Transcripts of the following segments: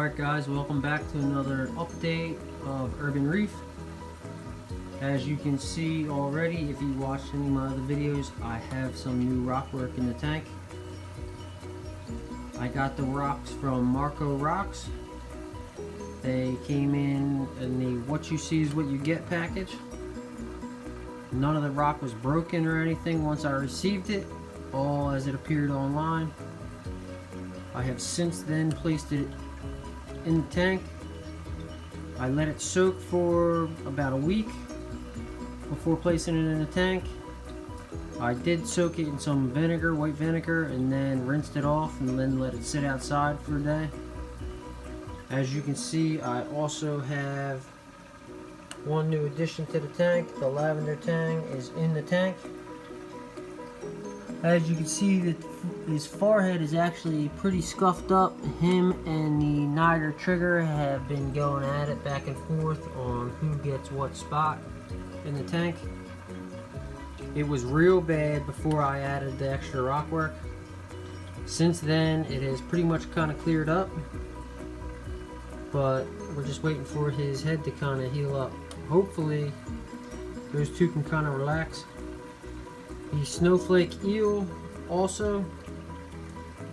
Alright guys, welcome back to another update of Urban Reef. As you can see already, if you watched any of my other videos, I have some new rock work in the tank. I got the rocks from Marco Rocks. They came in the what you see is what you get package. None of the rock was broken or anything once I received it, all as it appeared online. I have since then placed it in the tank. I let it soak for about a week before placing it in the tank. I did soak it in some vinegar, white vinegar, and then rinsed it off and then let it sit outside for a day. As you can see, I also have one new addition to the tank. The lavender tang is in the tank. As you can see, his forehead is actually pretty scuffed up. Him and the Niger trigger have been going at it back and forth on who gets what spot in the tank. It was real bad before I added the extra rock work. Since then, it has pretty much kind of cleared up, but we're just waiting for his head to kind of heal up. Hopefully, those two can kind of relax. The snowflake eel also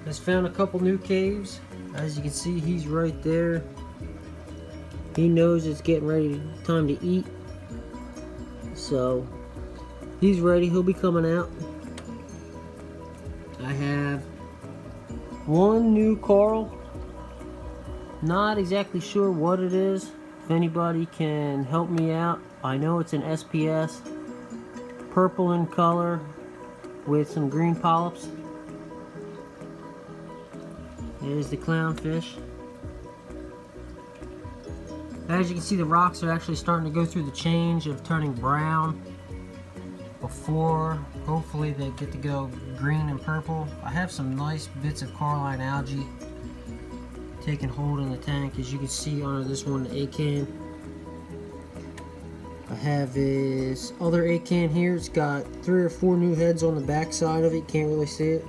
has found a couple new caves. As you can see, he's right there. He knows it's getting ready, time to eat. So he's ready, he'll be coming out. I have one new coral. Not exactly sure what it is. If anybody can help me out. I know it's an SPS. Purple in color with some green polyps. There's the clownfish. As you can see, the rocks are actually starting to go through the change of turning brown before hopefully they get to go green and purple. I have some nice bits of coralline algae taking hold in the tank. As you can see under this one, the acan. I have this other acan here. It's got 3 or 4 new heads on the back side of it. You can't really see it.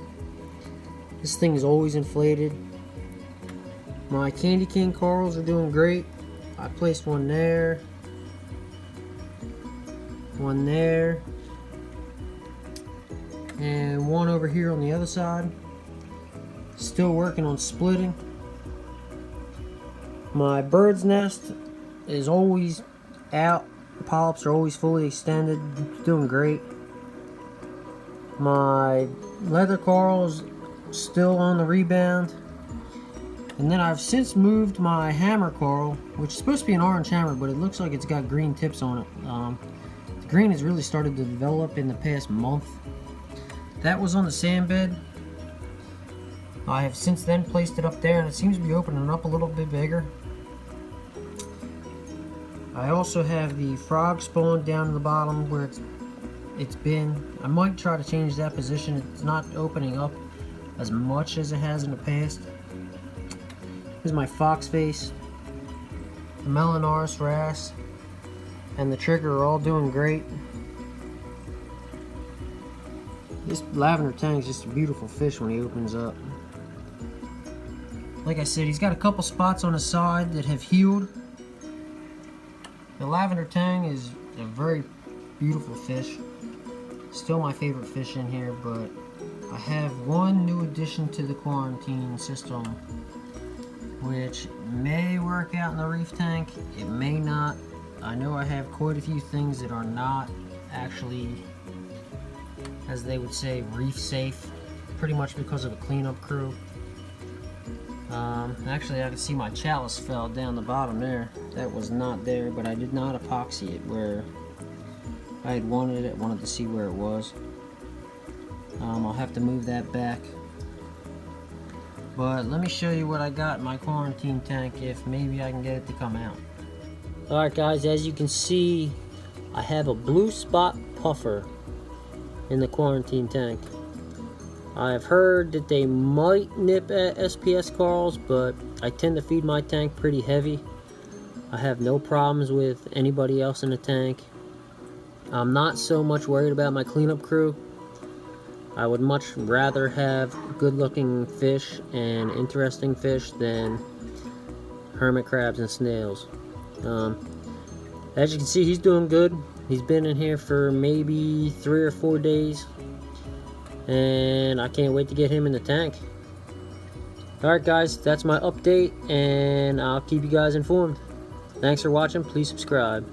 This thing is always inflated. My candy cane corals are doing great. I placed one there, one there, and one over here on the other side. Still working on splitting. My bird's nest is always out. Polyps are always fully extended. Doing great. My leather coral is still on the rebound. And then I've since moved my hammer coral, which is supposed to be an orange hammer, but it looks like it's got green tips on it. The green has really started to develop in the past month. That was on the sand bed. I have since then placed it up there, and it seems to be opening up a little bit bigger. I also have the frog spawn down at the bottom where it's been. I might try to change that position. It's not opening up as much as it has in the past. Here's my fox face, the Melanoris wrasse, and the trigger are all doing great. This lavender tang is just a beautiful fish when he opens up. Like I said, he's got a couple spots on his side that have healed. The lavender tang is a very beautiful fish. Still my favorite fish in here, but I have one new addition to the quarantine system, which may work out in the reef tank. It may not. I know I have quite a few things that are not actually, as they would say, reef safe, pretty much because of the cleanup crew. Actually, I can see my chalice fell down the bottom there. That was not there, but I did not epoxy it where I had wanted it. Wanted to see where it was. I'll have to move that back. But let me show you what I got in my quarantine tank, if maybe I can get it to come out. Alright guys, as you can see, I have a blue spot puffer in the quarantine tank. I've heard that they might nip at SPS corals, but I tend to feed my tank pretty heavy. I have no problems with anybody else in the tank. I'm not so much worried about my cleanup crew. I would much rather have good looking fish and interesting fish than hermit crabs and snails. As you can see, he's doing good. He's been in here for maybe 3 or 4 days, and I can't wait to get him in the tank. Alright guys, that's my update, and I'll keep you guys informed. Thanks for watching. Please subscribe.